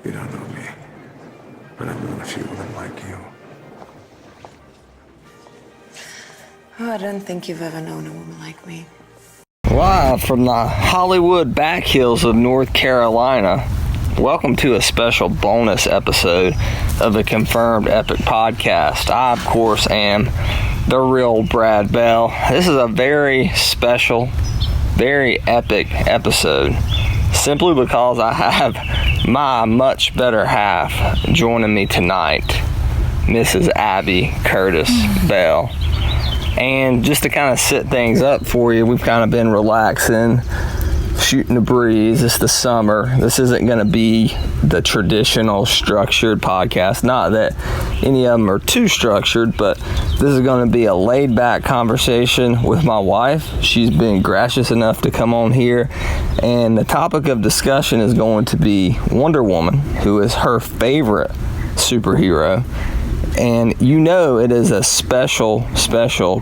You don't know me, but I've known a few women like you. Oh, I don't think you've ever known a woman like me. Live from the Hollywood back hills of North Carolina, welcome to a special bonus episode of the Confirmed Epic Podcast. I, of course, am the real Brad Bell. This is a very special, very epic episode, simply because I have my much better half joining me tonight, Mrs. Abby Curtis Bell. And just to kind of set things up for you, we've kind of been relaxing, shooting the breeze. It's the summer. This isn't going to be the traditional structured podcast. Not that any of them are too structured, but this is going to be a laid-back conversation with my wife. She's been gracious enough to come on here. And the topic of discussion is going to be Wonder Woman, who is her favorite superhero. And you know it is a special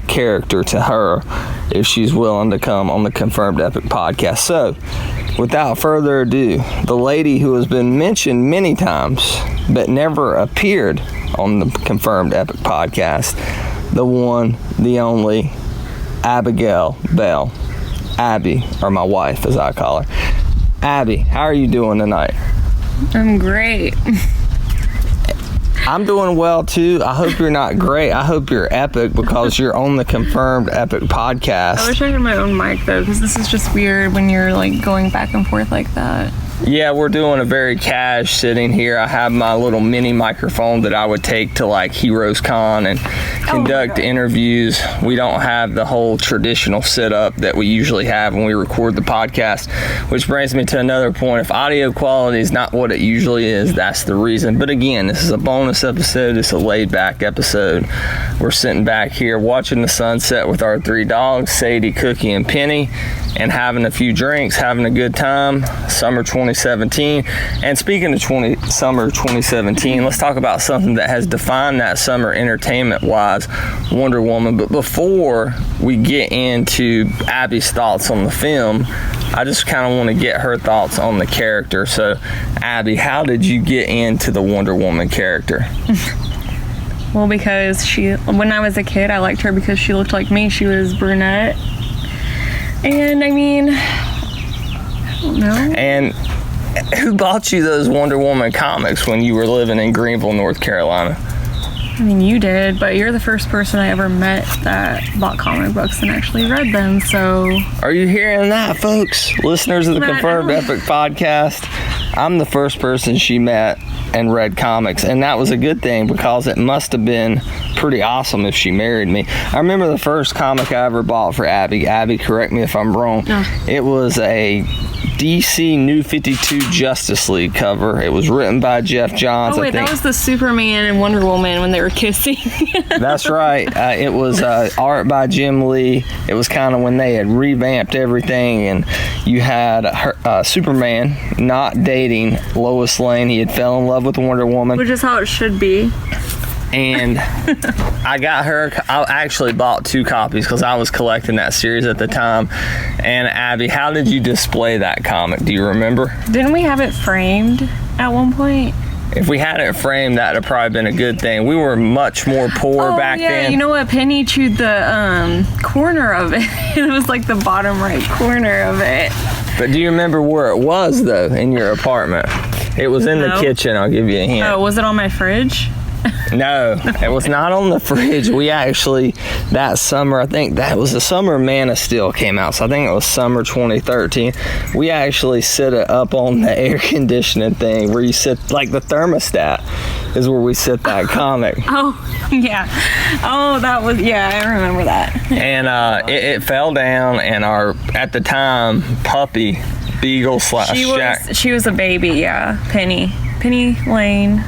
character to her if she's willing to come on the Confirmed Epic Podcast. So, without further ado, the lady who has been mentioned many times but never appeared on the Confirmed Epic Podcast, the one, the only, Abigail Bell. Abby, or my wife as I call her. Abby, how are you doing tonight? I'm great. I'm doing well too. I hope you're not great. I hope you're epic because you're on the Confirmed Epic Podcast. I wish I had my own mic though, because this is just weird when you're like going back and forth like that. Yeah, we're doing a very cash sitting here. I have my little mini microphone that I would take to like Heroes Con and conduct interviews. We don't have the whole traditional setup that we usually have when we record the podcast, which brings me to another point. If audio quality is not what it usually is, that's the reason. But again, this is a bonus episode. It's a laid back episode. We're sitting back here watching the sunset with our three dogs, Sadie, Cookie, and Penny, and having a few drinks, having a good time. Summer 2017. And speaking of summer 2017, let's talk about something that has defined that summer entertainment-wise, Wonder Woman. But before we get into Abby's thoughts on the film, I just kind of want to get her thoughts on the character. So, Abby, how did you get into the Wonder Woman character? Well, because when I was a kid, I liked her because she looked like me. She was brunette. And I mean, I don't know. And who bought you those Wonder Woman comics when you were living in Greenville, North Carolina? I mean, you did, but you're the first person I ever met that bought comic books and actually read them, so... Are you hearing that, folks? Listeners of the Confirmed Epic Podcast, I'm the first person she met and read comics, and that was a good thing because it must have been pretty awesome if she married me. I remember the first comic I ever bought for Abby. Abby, correct me if I'm wrong. No. It was a DC New 52 Justice League cover. It was written by Jeff Johns. Oh wait, that was the Superman and Wonder Woman when they were kissing. That's right. It was art by Jim Lee. It was kind of when they had revamped everything, and you had Superman not dating Lois Lane. He had fell in love with Wonder Woman, which is how it should be. And I actually bought 2 copies because I was collecting that series at the time. And Abby, how did you display that comic? Do you remember? Didn't we have it framed at one point? If we had it framed, that would have probably been a good thing. We were much more poor back then. You know what? Penny chewed the corner of it. It was like the bottom right corner of it. But do you remember where it was, though, in your apartment? It was in the kitchen. I'll give you a hint. Oh, was it on my fridge? No, it was not on the fridge. We actually, that summer, I think that was the summer Man of Steel came out, so I think it was summer 2013. We actually set it up on the air conditioning thing where you sit, like the thermostat is where we sit that comic. Oh, yeah. Oh, I remember that. And it fell down, and our, at the time, puppy, Beagles / Jack. She was a baby, yeah. Penny Lane.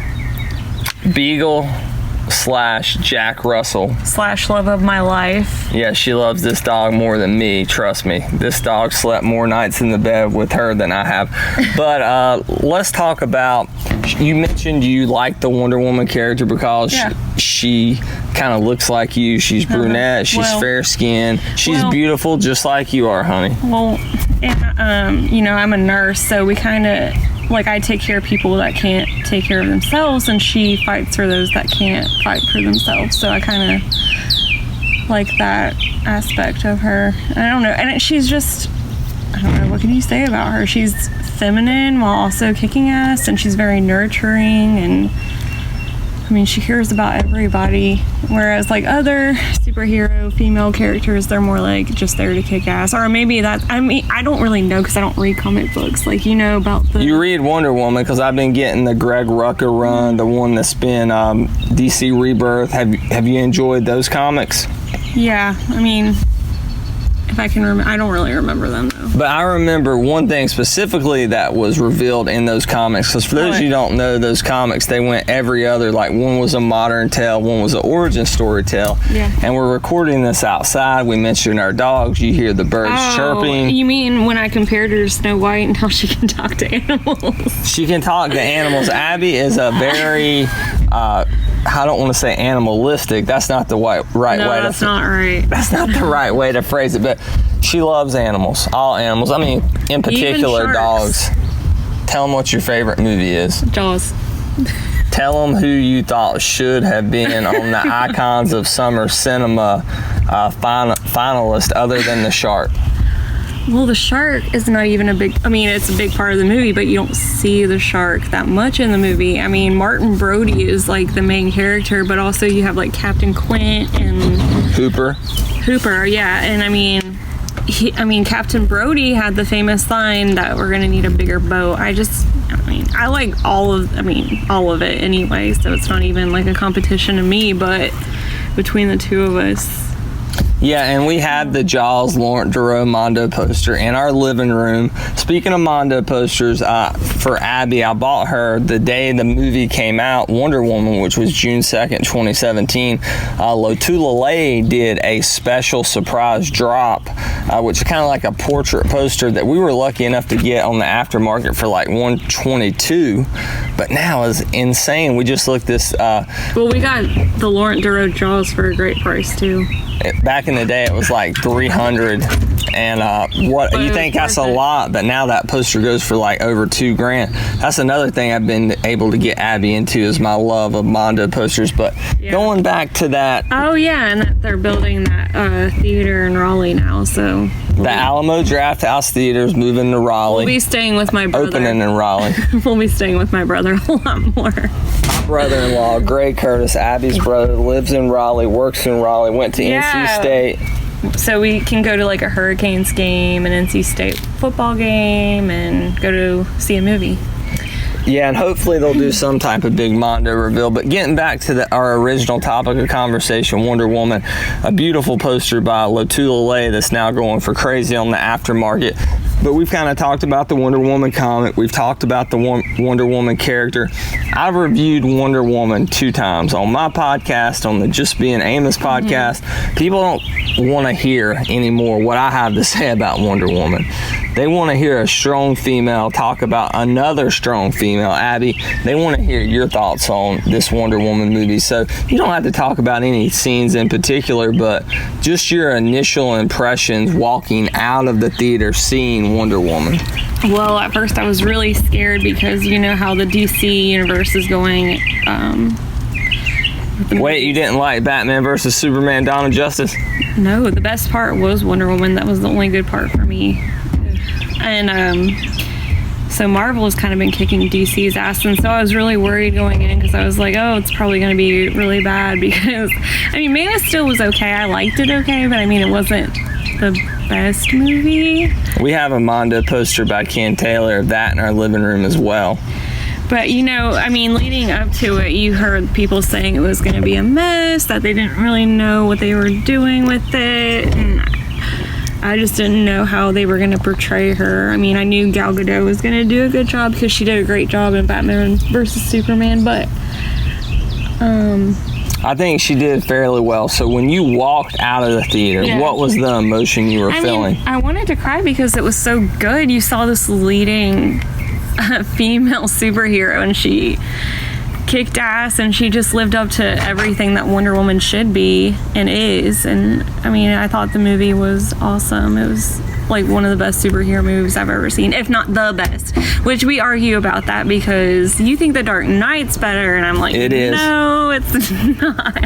Beagle / Jack Russell / love of my life. Yeah, she loves this dog more than me, trust me. This dog slept more nights in the bed with her than I have. But let's talk about, you mentioned you like the Wonder Woman character because she kind of looks like you. She's brunette, she's fair skinned, she's beautiful just like you are, honey. Well, and, I'm a nurse, so we kind of like, I take care of people that can't take care of themselves, and she fights for those that can't fight for themselves. So I kind of like that aspect of her. I don't know, and she's just, I don't know, what can you say about her? She's feminine while also kicking ass, and she's very nurturing, and I mean, she cares about everybody, whereas like other superhero female characters, they're more like just there to kick ass. Or maybe that, I mean, I don't really know because I don't read comic books. Like, you know about the... You read Wonder Woman, because I've been getting the Greg Rucka run, the one that's been DC Rebirth. Have you enjoyed those comics? Yeah, I mean, if I can remember, I don't really remember them though. But I remember one thing specifically that was revealed in those comics, because for those of you who don't know those comics, they went every other, like one was a modern tale, one was an origin story tale. Yeah. And we're recording this outside. We mentioned our dogs. You hear the birds chirping. You mean when I compared her to Snow White and how she can talk to animals? She can talk to animals. Abby is a very, I don't want to say animalistic. That's not the right way to... No, that's not right. That's not the right way to phrase it, but she loves animals, all animals. I mean, in particular, dogs. Tell them what your favorite movie is. Jaws. Tell them who you thought should have been on the Icons of Summer Cinema finalist other than the shark. Well, the shark is not even a big... I mean, it's a big part of the movie, but you don't see the shark that much in the movie. I mean, Martin Brody is, like, the main character, but also you have, like, Captain Quint and... Hooper, yeah. And, I mean, Captain Brody had the famous line that we're going to need a bigger boat. I like all of it anyway, so it's not even, like, a competition to me, but between the two of us... Yeah, and we have the Jaws Laurent Duro Mondo poster in our living room. Speaking of Mondo posters, for Abby, I bought her the day the movie came out, Wonder Woman, which was June 2nd, 2017. Lotulelei did a special surprise drop, which is kind of like a portrait poster that we were lucky enough to get on the aftermarket for like $122, but now is insane. We just looked this... Well, we got the Laurent Duro Jaws for a great price, too. Back in the day, it was like $300, and what you think that's a lot, but now that poster goes for like over $2,000. That's another thing I've been able to get Abby into, is my love of Mondo posters. But going back to that, oh yeah, and that they're building that theater in Raleigh now, so the Alamo Draft House Theater is moving to Raleigh. We'll be staying with my brother. Opening in Raleigh. We'll be staying with my brother a lot more. My brother-in-law, Greg Curtis, Abby's brother, lives in Raleigh, works in Raleigh, went to NC State. So we can go to like a Hurricanes game, an NC State football game, and go to see a movie. Yeah, and hopefully they'll do some type of big Mondo reveal. But getting back to our original topic of conversation, Wonder Woman, a beautiful poster by Lotulelei that's now going for crazy on the aftermarket. But we've kind of talked about the Wonder Woman comic. We've talked about the Wonder Woman character. I've reviewed Wonder Woman 2 times on my podcast, on the Just Being Amos podcast. People don't want to hear anymore what I have to say about Wonder Woman. They want to hear a strong female talk about another strong female, Abby. They want to hear your thoughts on this Wonder Woman movie. So you don't have to talk about any scenes in particular, but just your initial impressions walking out of the theater seeing Wonder Woman. Well, at first I was really scared because you know how the DC universe is going. Wait, you didn't like Batman versus Superman: Dawn of Justice? No, the best part was Wonder Woman. That was the only good part for me. And so Marvel has kind of been kicking DC's ass, and so I was really worried going in because I was like, oh, it's probably going to be really bad because, I mean, Man of Steel was okay. I liked it okay, but I mean, it wasn't the best movie. We have a Mondo poster by Ken Taylor of that in our living room as well. But, you know, I mean, leading up to it, you heard people saying it was going to be a mess, that they didn't really know what they were doing with it, and I just didn't know how they were going to portray her. I mean, I knew Gal Gadot was going to do a good job because she did a great job in Batman versus Superman, but I think she did fairly well. So when you walked out of the theater, what was the emotion you were feeling? Mean, I wanted to cry because it was so good. You saw this leading female superhero, and she kicked ass, and she just lived up to everything that Wonder Woman should be and is. And I mean, I thought the movie was awesome. It was like one of the best superhero movies I've ever seen, if not the best. Which we argue about that because you think The Dark Knight's better, and I'm like, it is. No, it's not.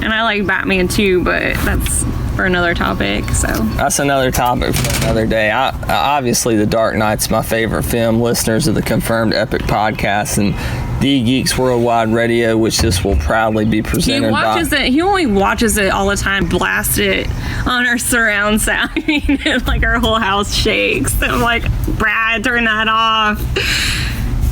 And I like Batman too, but that's for another topic. So that's another topic for another day. Obviously, The Dark Knight's my favorite film. Listeners of the Confirmed Epic podcast and The Geeks Worldwide Radio, which this will proudly be presented by. He only watches it all the time, blast it on our surround sound. I mean, like our whole house shakes. I'm like, Brad, turn that off.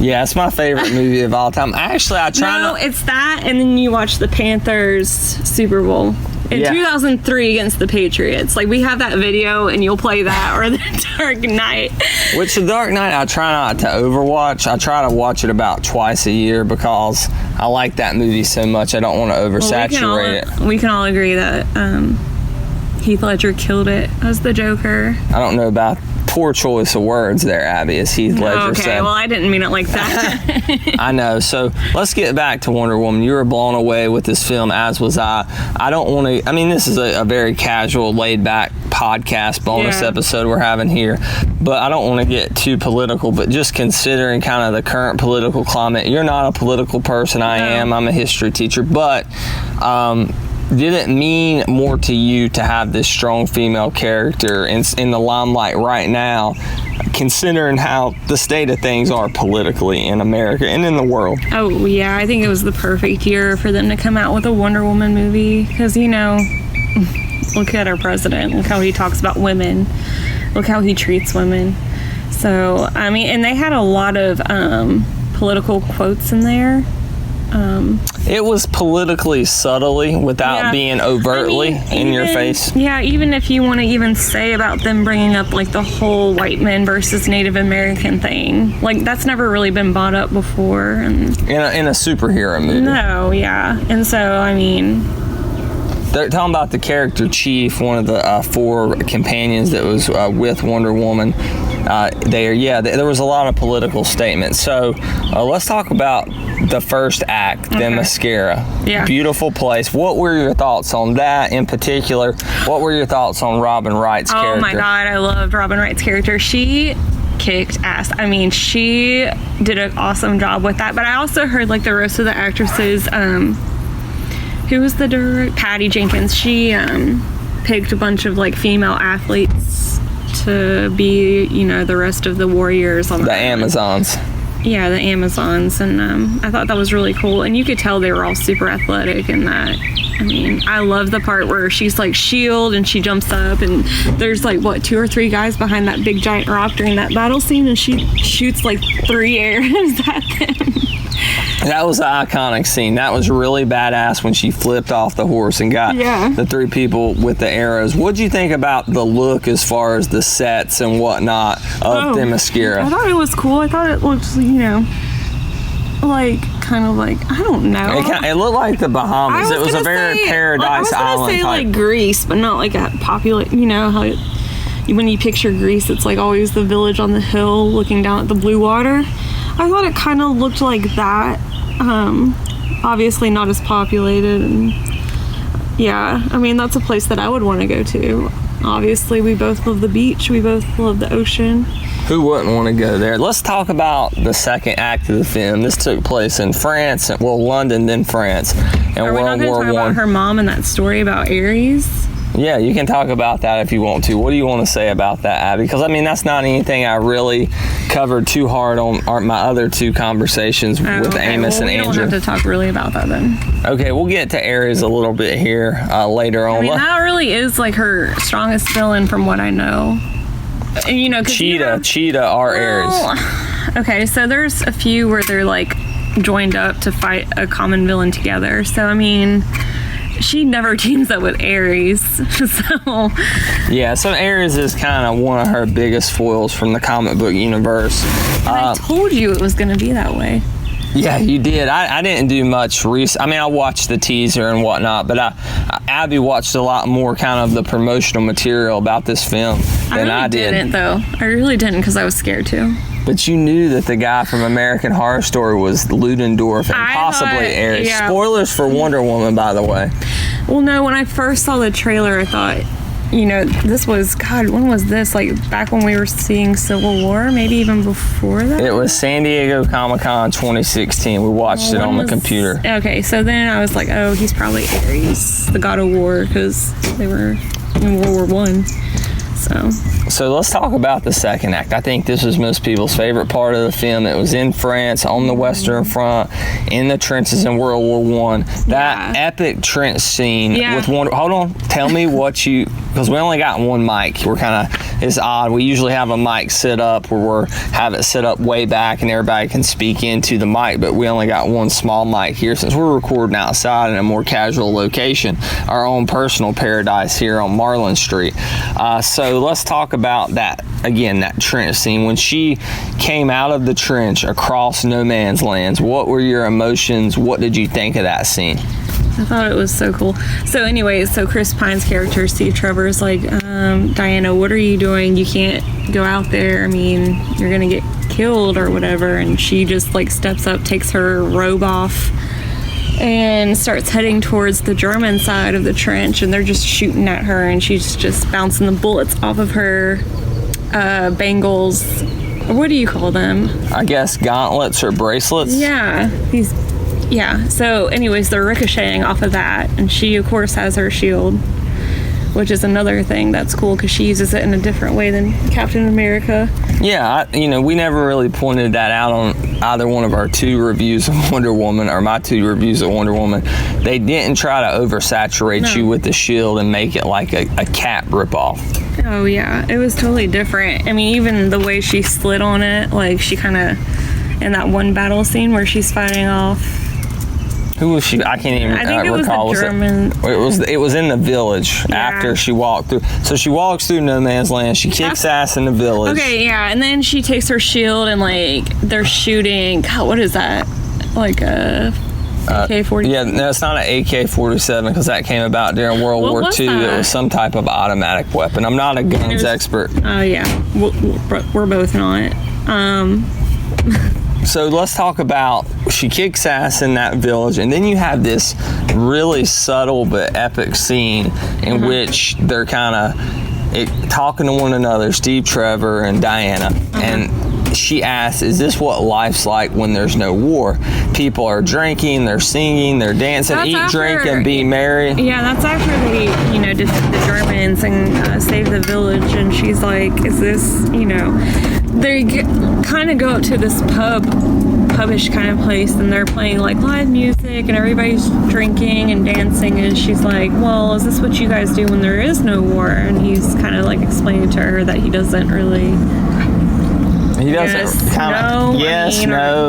Yeah, it's my favorite movie of all time. Actually, I try No, it's that, and then you watch the Panthers Super Bowl. In 2003 against the Patriots. Like, we have that video, and you'll play that, or The Dark Knight. Which, The Dark Knight, I try not to overwatch. I try to watch it about twice a year because I like that movie so much. I don't want to oversaturate it. We can all agree that Heath Ledger killed it as the Joker. I don't know about poor choice of words there, Abby, as Heath Ledger said. Okay, well, I didn't mean it like that. I know. So let's get back to Wonder Woman. You were blown away with this film, as was I. I don't want to, I mean, this is a very casual, laid back podcast bonus episode we're having here, but I don't want to get too political, but just considering kind of the current political climate, you're not a political person. I am. I'm a history teacher, but did it mean more to you to have this strong female character in the limelight right now, considering how the state of things are politically in America and in the world? Oh, yeah, I think it was the perfect year for them to come out with a Wonder Woman movie because, you know, look at our president. Look how he talks about women. Look how he treats women. So, I mean, and they had a lot of political quotes in there. It was politically subtly without being overtly in your face. Yeah, even if you want to even say about them bringing up like the whole white men versus Native American thing, like that's never really been brought up before. And in a superhero movie. No, yeah. And so, I mean, they're talking about the character Chief, one of the 4 companions that was with Wonder Woman. There was a lot of political statements. So let's talk about the first act, the mascara. Yeah. Beautiful place. What were your thoughts on that in particular? What were your thoughts on Robin Wright's character? Oh my God, I loved Robin Wright's character. She kicked ass. I mean, she did an awesome job with that. But I also heard like the rest of the actresses, who was the director? Patty Jenkins. She picked a bunch of like female athletes to be, you know, the rest of the warriors on the Amazons. Yeah, the Amazons, and I thought that was really cool. And you could tell they were all super athletic in that. I mean, I love the part where she's like shield and she jumps up and there's like, 2 or 3 guys behind that big giant rock during that battle scene, and she shoots like 3 arrows at them. That was an iconic scene. That was really badass when she flipped off the horse and got the 3 people with the arrows. What'd you think about the look as far as the sets and whatnot of Themyscira? I thought it was cool. I thought it looked, you know, like kind of like, I don't know. It looked like the Bahamas. It was a very paradise island. I was gonna say like Greece, but not like a popular. You know how when you picture Greece, it's like always the village on the hill looking down at the blue water. I thought it kind of looked like that. Obviously not as populated, and yeah, I mean that's a place that I would want to go to. Obviously, we both love the beach. We both love the ocean. Who wouldn't want to go there? Let's talk about the second act of the film. This took place in France, well, London, then France, in Are we World not War going to talk I. about her mom and that story about Ares? Yeah, you can talk about that if you want to. What do you want to say about that, Abby? Because, I mean, that's not anything I really covered too hard on my other 2 conversations with Amos and Andrew. We don't have to talk really about that then. Okay, we'll get to Ares a little bit here later on. I mean, that really is like her strongest villain from what I know. You know, Cheetah are Ares. Okay, so there's a few where they're like joined up to fight a common villain together. So, I mean, she never teams up with Ares. So Ares is kind of one of her biggest foils from the comic book universe. I told you it was going to be that way. Yeah, you did. I didn't do much research. I mean, I watched the teaser and whatnot, but Abby watched a lot more kind of the promotional material about this film than I did. I really didn't because I was scared to. But you knew that the guy from American Horror Story was Ludendorff and possibly Ares. Yeah. Spoilers for Wonder Woman, by the way. Well, no, when I first saw the trailer, I thought this was, God, when was this? Like back when we were seeing Civil War, maybe even before that? It was San Diego Comic-Con 2016. We watched it on the computer. Okay, so then I was like, oh, he's probably Ares, the god of war, because they were in World War I. So let's talk about the second act. I think this was most people's favorite part of the film. It was in France, on the Western Front, in the trenches in World War I. That epic trench scene with Wonder... Hold on. Tell me what you... Because we only got one mic. We're kind of... It's odd. We usually have a mic set up where have it set up way back and everybody can speak into the mic, but we only got one small mic here since we're recording outside in a more casual location, our own personal paradise here on Marlin Street. So let's talk about that, again, that trench scene. When she came out of the trench across no man's lands, what were your emotions? What did you think of that scene? I thought it was so cool. So anyways, Chris Pine's character, Steve Trevor's like, Diana, what are you doing? You can't go out there. I mean, you're going to get killed or whatever. And she just like steps up, takes her robe off, and starts heading towards the German side of the trench. And they're just shooting at her, and she's just bouncing the bullets off of her bangles. What do you call them? I guess gauntlets or bracelets? Yeah, so anyways, they're ricocheting off of that, and she of course has her shield, which is another thing that's cool because she uses it in a different way than Captain America. Yeah, we never really pointed that out on either one of our two reviews of Wonder Woman, or my two reviews of Wonder Woman. They didn't try to oversaturate you with the shield and make it like a Cap ripoff. Oh yeah, it was totally different. I mean, even the way she slid on it, like she kind of, in that one battle scene where she's fighting off... Who was she? I can't even recall. It was the German. It was in the village after she walked through. So she walks through no man's land. She kicks ass in the village. Okay, yeah, and then she takes her shield and like they're shooting. God, what is that? Like a AK-47? Yeah, no, it's not an AK-47 because that came about during World War II. It was some type of automatic weapon. I'm not a guns expert. Oh yeah, we're both not. So let's talk about, she kicks ass in that village, and then you have this really subtle but epic scene in which they're kind of talking to one another, Steve Trevor and Diana, and she asks, is this what life's like when there's no war? People are drinking, they're singing, they're dancing, drink, and be merry. Yeah, that's after they, defeat the Germans and save the village, and she's like, is this, they kind of go up to this pubish kind of place, and they're playing like live music and everybody's drinking and dancing, and she's like, well, is this what you guys do when there is no war? And he's kind of like explaining to her that he doesn't really... He doesn't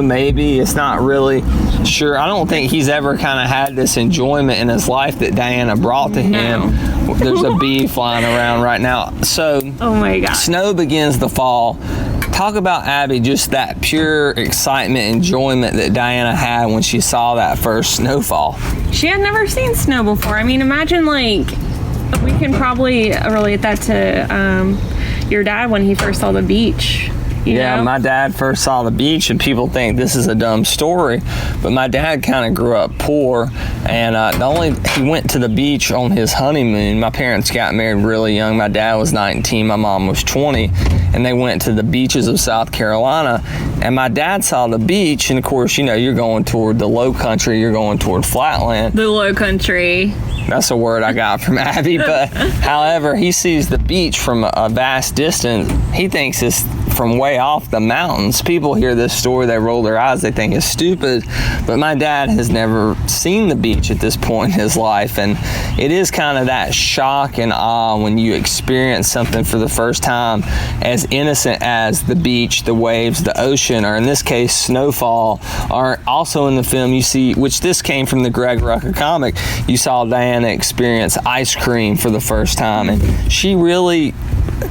maybe. It's not really sure. I don't think he's ever kind of had this enjoyment in his life that Diana brought to him. There's a bee flying around right now. So, oh my God. Snow begins to fall. Talk about, Abby, just that pure excitement, enjoyment that Diana had when she saw that first snowfall. She had never seen snow before. I mean, imagine, like, we can probably relate that to your dad when he first saw the beach. You know? My dad first saw the beach, and people think this is a dumb story, but my dad kind of grew up poor, and he went to the beach on his honeymoon. My parents got married really young. My dad was 19, my mom was 20, and they went to the beaches of South Carolina, and my dad saw the beach, and of course, you're going toward the low country, you're going toward flatland. The low country. That's a word I got from Abby, but however, he sees the beach from a vast distance. He thinks it's from way off the mountains. People hear this story, they roll their eyes, they think it's stupid, but my dad has never seen the beach at this point in his life, and it is kind of that shock and awe when you experience something for the first time as innocent as the beach, the waves, the ocean, or in this case, snowfall. Are also in the film you see, which this came from the Greg Rucka comic, you saw Diana experience ice cream for the first time, and she really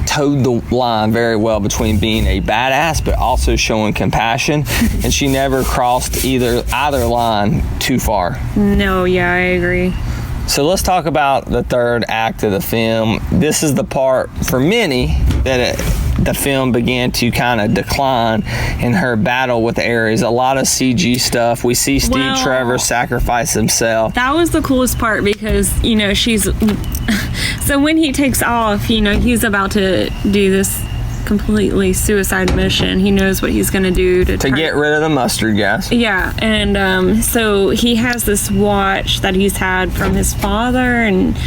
towed the line very well between being a badass but also showing compassion, and she never crossed either line too far. No, yeah, I agree. So let's talk about the third act of the film. This is the part, for many, the film began to kind of decline in her battle with Ares. A lot of CG stuff. We see Steve Trevor sacrifice himself. That was the coolest part because, she's... So when he takes off, he's about to do this completely suicide mission. He knows what he's going to do to get rid of the mustard gas. Yeah, and so he has this watch that he's had from his father, and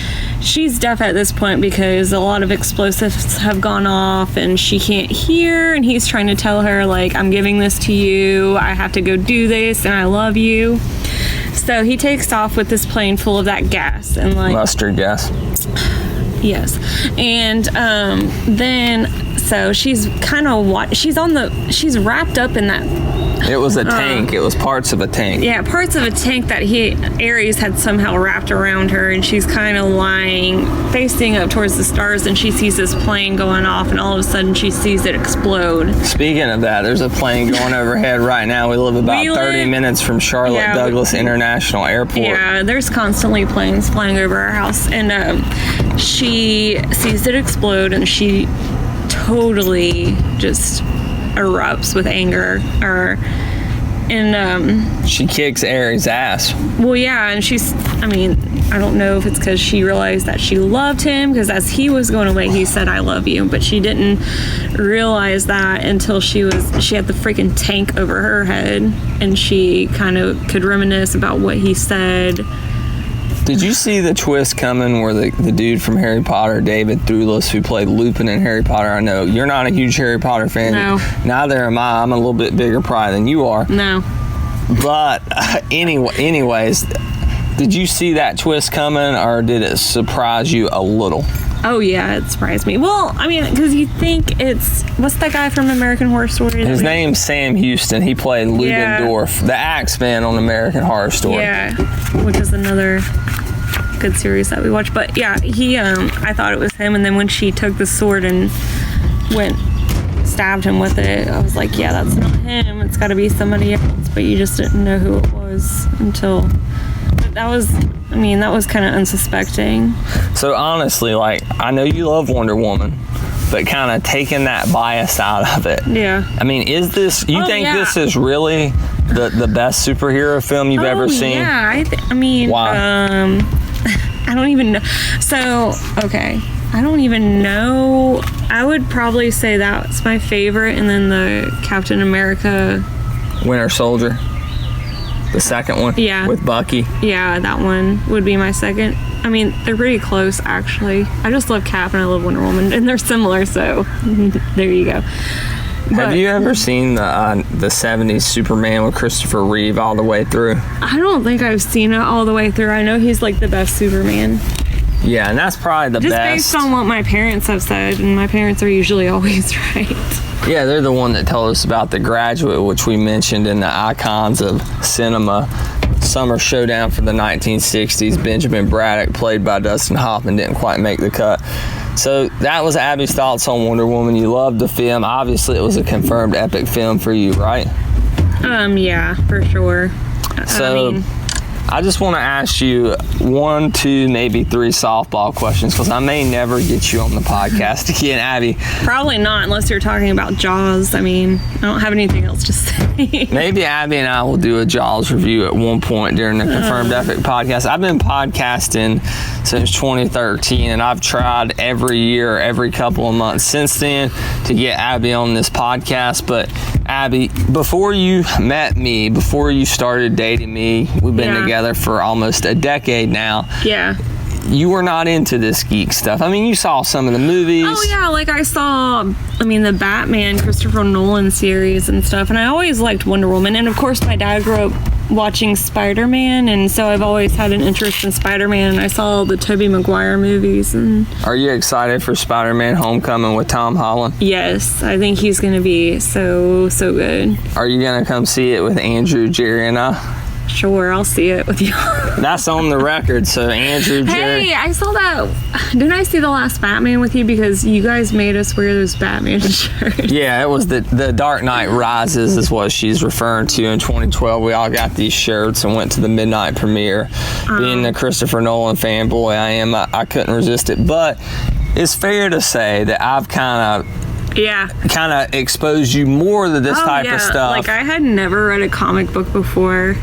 she's deaf at this point because a lot of explosives have gone off and she can't hear, and he's trying to tell her, like, I'm giving this to you, I have to go do this, and I love you. So he takes off with this plane full of that gas and like mustard gas. Yes. And then so she's kind of she's wrapped up in that. It was a tank. It was parts of a tank. Yeah, parts of a tank that Ares had somehow wrapped around her, and she's kind of lying, facing up towards the stars, and she sees this plane going off, and all of a sudden she sees it explode. Speaking of that, there's a plane going overhead right now. We live about 30 minutes from Charlotte Douglas International Airport. Yeah, there's constantly planes flying over our house, and she sees it explode, and she totally just erupts with anger, and she kicks Ares' ass. Well, yeah, and I don't know if it's because she realized that she loved him, because as he was going away, he said, I love you, but she didn't realize that until she had the freaking tank over her head, and she kind of could reminisce about what he said. Did you see the twist coming where the dude from Harry Potter, David Thewlis, who played Lupin in Harry Potter? I know you're not a huge Harry Potter fan. No. Neither am I. I'm a little bit bigger probably than you are. No. But anyways, did you see that twist coming, or did it surprise you a little? Oh, yeah, it surprised me. Well, because you think what's that guy from American Horror Story? His name's Sam Houston. He played Ludendorff, the Axeman on American Horror Story. Yeah, which is another good series that we watched. But yeah, I thought it was him, and then when she took the sword and stabbed him with it, I was like, yeah, that's not him. It's got to be somebody else. But you just didn't know who it was until... That was kind of unsuspecting. So honestly, I know you love Wonder Woman, but kind of taking that bias out of it. Yeah. Is this, you think this is really the best superhero film you've ever seen? Yeah, Why? I don't even know. So, okay. I don't even know. I would probably say that's my favorite, and then the Captain America... Winter Soldier. The second one? Yeah. With Bucky? Yeah, that one would be my second. They're pretty close, actually. I just love Cap and I love Wonder Woman, and they're similar, so there you go. Have you ever seen the 70s Superman with Christopher Reeve all the way through? I don't think I've seen it all the way through. I know he's like the best Superman. Yeah, and that's probably the best. Just based on what my parents have said, and my parents are usually always right. Yeah, they're the one that told us about The Graduate, which we mentioned in the Icons of Cinema Summer Showdown for the 1960s. Benjamin Braddock, played by Dustin Hoffman, didn't quite make the cut. So that was Abby's thoughts on Wonder Woman. You loved the film. Obviously, it was a confirmed epic film for you, right? Yeah, for sure. So I just want to ask you 1, 2, maybe 3 softball questions, because I may never get you on the podcast again, Abby. Probably not, unless you're talking about Jaws. I don't have anything else to say. Maybe Abby and I will do a Jaws review at one point during the Confirmed Epic podcast. I've been podcasting since 2013, and I've tried every year, every couple of months since then to get Abby on this podcast. But Abby, before you met me, before you started dating me, we've been together for almost a decade now. Yeah. You were not into this geek stuff. You saw some of the movies. Oh, yeah, I saw, the Batman, Christopher Nolan series and stuff, and I always liked Wonder Woman, and of course my dad grew up watching Spider-Man, and so I've always had an interest in Spider-Man, and I saw the Tobey Maguire movies. And are you excited for Spider-Man Homecoming with Tom Holland? Yes, I think he's going to be so good. Are you going to come see it with Andrew, Jerry, and I? Sure, I'll see it with you. That's on the record, so Andrew, Jerry. Hey, I saw that. Didn't I see the last Batman with you? Because you guys made us wear those Batman shirts. Yeah, it was the Dark Knight Rises is what she's referring to. In 2012, we all got these shirts and went to the midnight premiere. Being a Christopher Nolan fanboy I am, I couldn't resist it. But it's fair to say that I've kind Yeah. of exposed you more to this type of stuff. Like, I had never read a comic book before,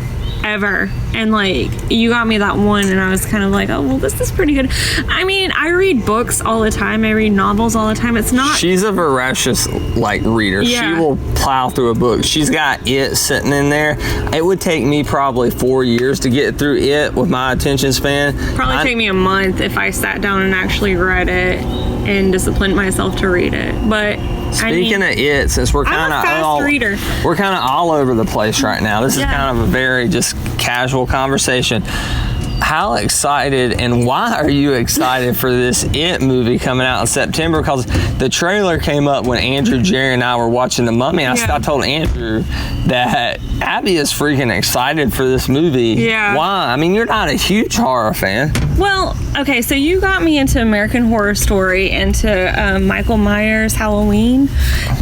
ever. And, like, you got me that one, and I was kind of like, oh, well, this is pretty good. I mean, I read books all the time. I read novels all the time. It's not... She's a voracious, like, reader. Yeah. She will plow through a book. She's got It sitting in there. It would take me probably 4 years to get through It with my attention span. Probably take me a month if I sat down and actually read it and disciplined myself to read it. But Speaking of It, since we're kind of we're kind of all over the place right now. This is kind of a very just casual conversation. How excited and why are you excited for this It movie coming out in September? Because the trailer came up when Andrew, Jerry, and I were watching The Mummy. I told Andrew that Abby is freaking excited for this movie. Yeah. Why? I mean, you're not a huge horror fan. Well, okay, so you got me into American Horror Story, into Michael Myers' Halloween,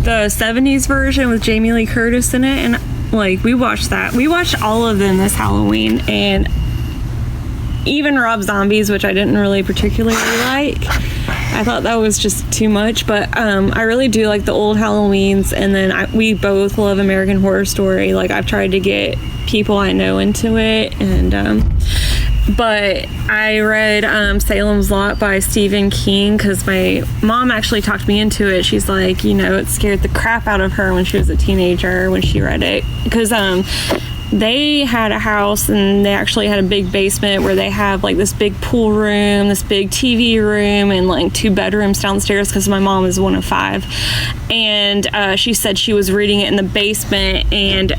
the 70s version with Jamie Lee Curtis in it, and like we watched that. We watched all of them this Halloween, and even Rob Zombie's, which I didn't really particularly like. I thought that was just too much, but I really do like the old Halloweens, and then we both love American Horror Story. Like, I've tried to get people I know into it, and but I read Salem's Lot by Stephen King because my mom actually talked me into it. She's like, you know, it scared the crap out of her when she was a teenager when she read it, because they had a house and they actually had a big basement where they have like this big pool room, this big TV room, and like 2 bedrooms downstairs because my mom is one of 5. And she said she was reading it in the basement, and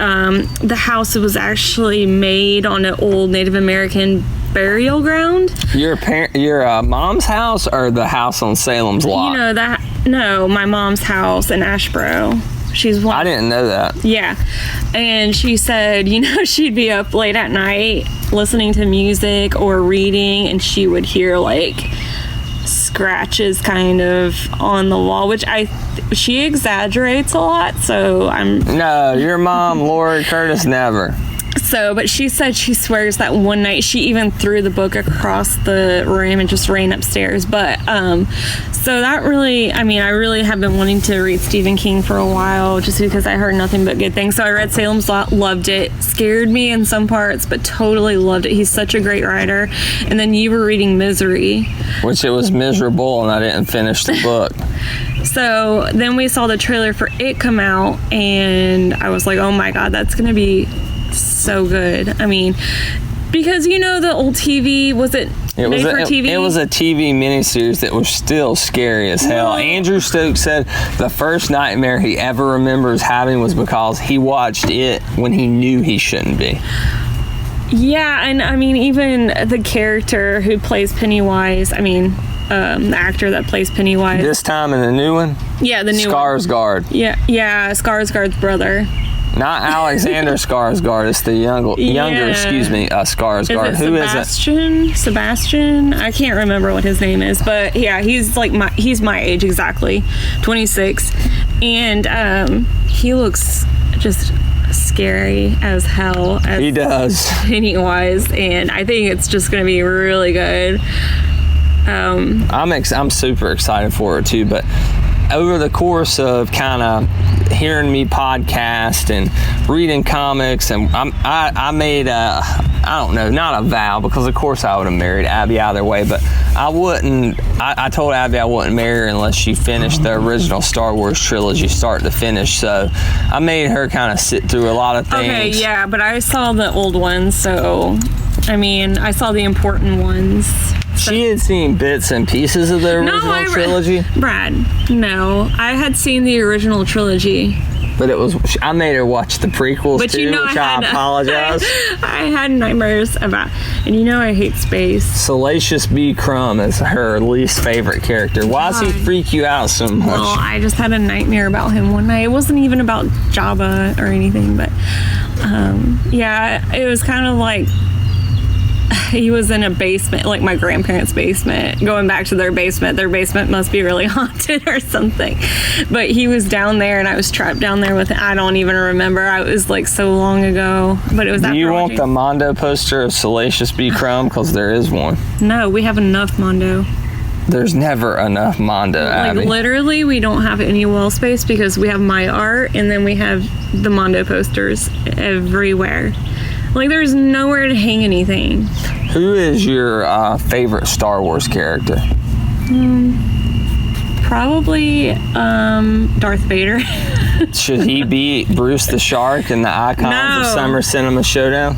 the house was actually made on an old Native American burial ground. Your mom's house or the house on Salem's Lot? You know, no, my mom's house in Asheboro. She's one. I didn't know that. Yeah. And she said, you know, she'd be up late at night listening to music or reading, and she would hear like scratches kind of on the wall, which she exaggerates a lot, so No, your mom, Lori Curtis, never. So, but she said she swears that one night she even threw the book across the room and just ran upstairs. But, so that really, I mean, I really have been wanting to read Stephen King for a while just because I heard nothing but good things. So I read Salem's Lot, loved it, scared me in some parts, but totally loved it. He's such a great writer. And then you were reading Misery. Which it was miserable, and I didn't finish the book. So then we saw the trailer for It come out, and I was like, oh my God, that's going to be so good. I mean, because you know the old TV, was it made for TV? It was a TV miniseries that was still scary as hell. Well, Andrew Stokes said the first nightmare he ever remembers having was because he watched it when he knew he shouldn't be. Yeah, and I mean, even the character who plays Pennywise, I mean, the actor that plays Pennywise. This time in the new one? Yeah, the new one. Skarsgård. Yeah, Skarsgård's brother. Not Alexander Skarsgård, it's the younger, Skarsgård. Is it Sebastian? I can't remember what his name is, but yeah, he's my age exactly, 26, and he looks just scary as hell. He does. Pennywise, and I think it's just going to be really good. I'm super excited for it too, but over the course of kind of hearing me podcast and reading comics, and I made I don't know, not a vow, because of course I would have married Abby either way, but I told Abby I wouldn't marry her unless she finished the original Star Wars trilogy start to finish, so I made her kind of sit through a lot of things. Okay, yeah, but I saw the old ones, so I mean, I saw the important ones. She had seen bits and pieces of the original trilogy? Brad, no. I had seen the original trilogy. But I made her watch the prequels but too, you know, which I apologize. I had nightmares about, and you know I hate space. Salacious B. Crumb is her least favorite character. Why does he freak you out so much? Well, I just had a nightmare about him one night. It wasn't even about Jabba or anything, but yeah, it was kind of like he was in a basement, like my grandparents' basement, going back to their basement. Their basement must be really haunted or something. But he was down there, and I was trapped down there with, I don't even remember. It was like so long ago. But it was. Do you want the Mondo poster of Salacious B. Crumb? Because there is one. No, we have enough Mondo. there's never enough Mondo Abby. Like, literally, we don't have any wall space because we have my art and then we have the Mondo posters everywhere. Like, there's nowhere to hang anything. Who is your favorite Star Wars character? Probably Darth Vader. Should he be Bruce the Shark in the Icons of Summer Cinema Showdown?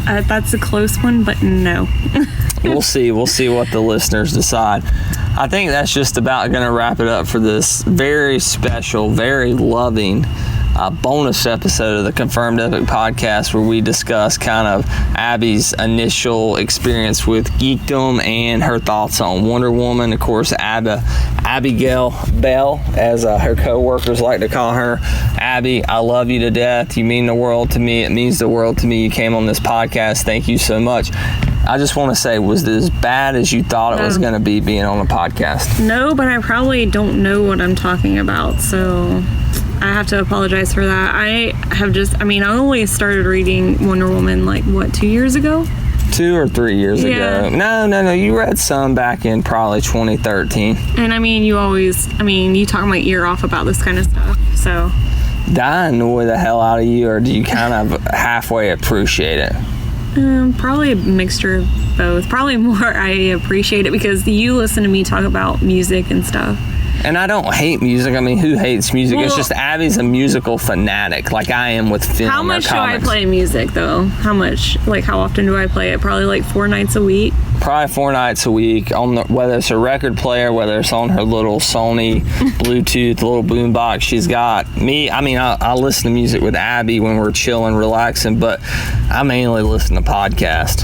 That's a close one, but no. We'll see what the listeners decide. I think that's just about going to wrap it up for this very special, very loving bonus episode of the Confirmed Epic podcast, where we discuss kind of Abby's initial experience with geekdom and her thoughts on Wonder Woman. Of course, Abigail Bell, as her co-workers like to call her. Abby, I love you to death. You mean the world to me. It means the world to me. You came on this podcast. Thank you so much. I just want to say, was it as bad as you thought it was going to be being on a podcast? No, but I probably don't know what I'm talking about, so I have to apologize for that. I only started reading Wonder Woman, 2 years ago? 2 or 3 years ago. No. You read some back in probably 2013. And you talk my ear off about this kind of stuff, so. Did I annoy the hell out of you, or do you kind of halfway appreciate it? Probably a mixture of both. Probably more I appreciate it because you listen to me talk about music and stuff. And I don't hate music. I mean, who hates music? Well, it's just Abby's a musical fanatic, like I am with film or comics. How much do I play music, though? How much? How often do I play it? Probably 4 nights a week. Probably 4 nights a week, whether it's a record player, whether it's on her little Sony Bluetooth little boombox she's got. Me, I listen to music with Abby when we're chilling, relaxing, but I mainly listen to podcasts.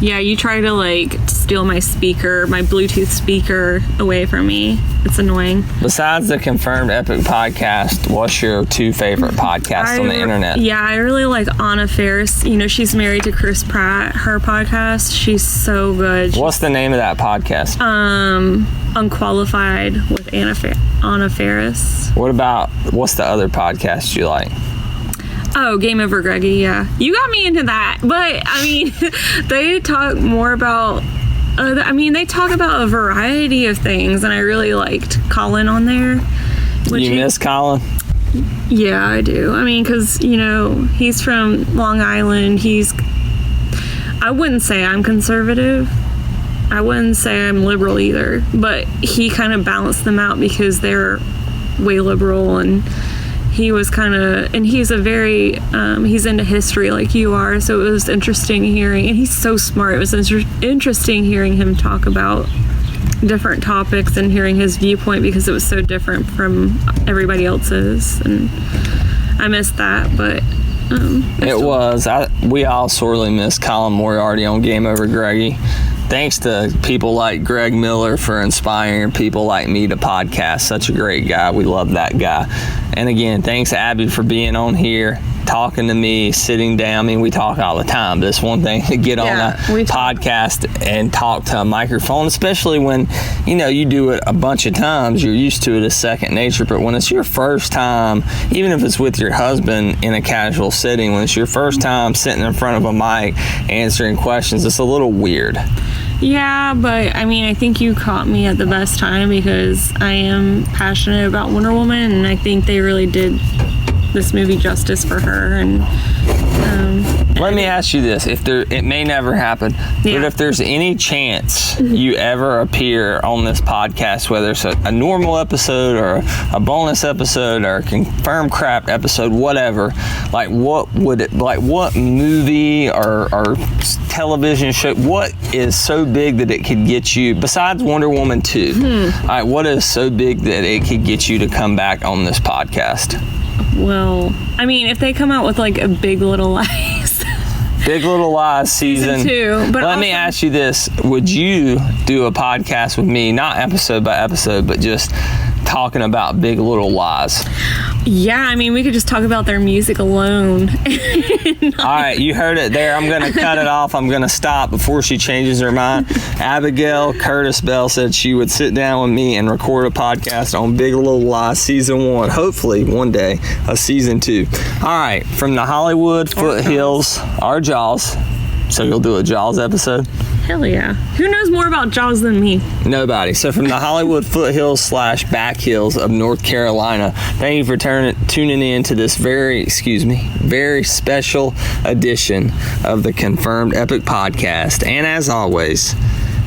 Yeah, you try to steal my Bluetooth speaker away from me. It's annoying. Besides the Confirmed Epic podcast, what's your 2 favorite podcasts on the internet? Yeah, I really like Anna Faris. She's married to Chris Pratt. Her podcast, she's so good. What's the name of that podcast? Unqualified with Anna Faris. What's the other podcast you like? Oh, Game Over Greggy, yeah. You got me into that. But, they talk more about, they talk about a variety of things, and I really liked Colin on there. You miss Colin? Yeah, I do. Because, he's from Long Island. I wouldn't say I'm conservative. I wouldn't say I'm liberal either. But he kind of balanced them out because they're way liberal, and he was and he's he's into history like you are, so it was interesting hearing, and he's so smart. It was interesting hearing him talk about different topics and hearing his viewpoint because it was so different from everybody else's, and I missed that, but we all sorely miss Colin Moriarty on Game Over Greggy. Thanks to people like Greg Miller for inspiring people like me to podcast. Such a great guy. We love that guy. And again, thanks Abby for being on here, talking to me, sitting down. We talk all the time, but it's one thing to get on a podcast and talk to a microphone, especially when, you do it a bunch of times. You're used to it as second nature. But when it's your first time, even if it's with your husband in a casual setting, when it's your first time sitting in front of a mic answering questions, it's a little weird. Yeah, but I think you caught me at the best time because I am passionate about Wonder Woman, and I think they really did this movie justice for her. And let me ask you this: it may never happen, but if there's any chance you ever appear on this podcast, whether it's a normal episode or a bonus episode or a confirmed crap episode, whatever, what movie or television show, what is so big that it could get you, besides Wonder Woman 2, what is so big that it could get you to come back on this podcast? Well, if they come out with a Big Little Lies. Big Little Lies season 2. But let me ask you this. Would you do a podcast with me, not episode by episode, but just talking about Big Little Lies? Yeah, we could just talk about their music alone. All right, you heard it there. I'm going to cut it off. I'm going to stop before she changes her mind. Abigail Curtis Bell said she would sit down with me and record a podcast on Big Little Lies Season 1. Hopefully, one day, a Season 2. All right, from the Hollywood foothills, our Jaws. So you'll do a Jaws episode? Hell yeah. Who knows more about Jaws than me? Nobody. So from the Hollywood foothills / back hills of North Carolina, thank you for tuning in to this very special edition of the Confirmed Epic Podcast. And as always,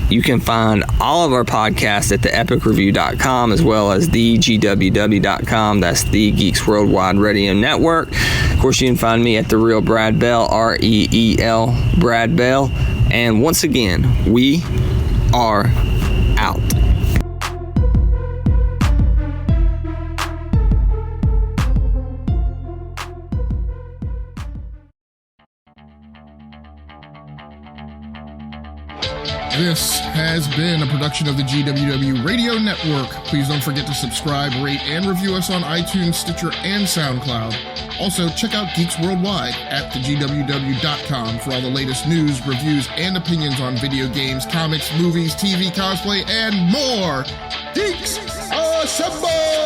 you can find all of our podcasts at theepicreview.com as well as thegww.com. That's the Geeks Worldwide Radio Network. Of course, you can find me at The Real Brad Bell, REEL Brad Bell. And once again, we are out. This has been a production of the GWW Radio Network. Please don't forget to subscribe, rate, and review us on iTunes, Stitcher, and SoundCloud. Also, check out Geeks Worldwide at thegww.com for all the latest news, reviews, and opinions on video games, comics, movies, TV, cosplay, and more. Geeks Assemble!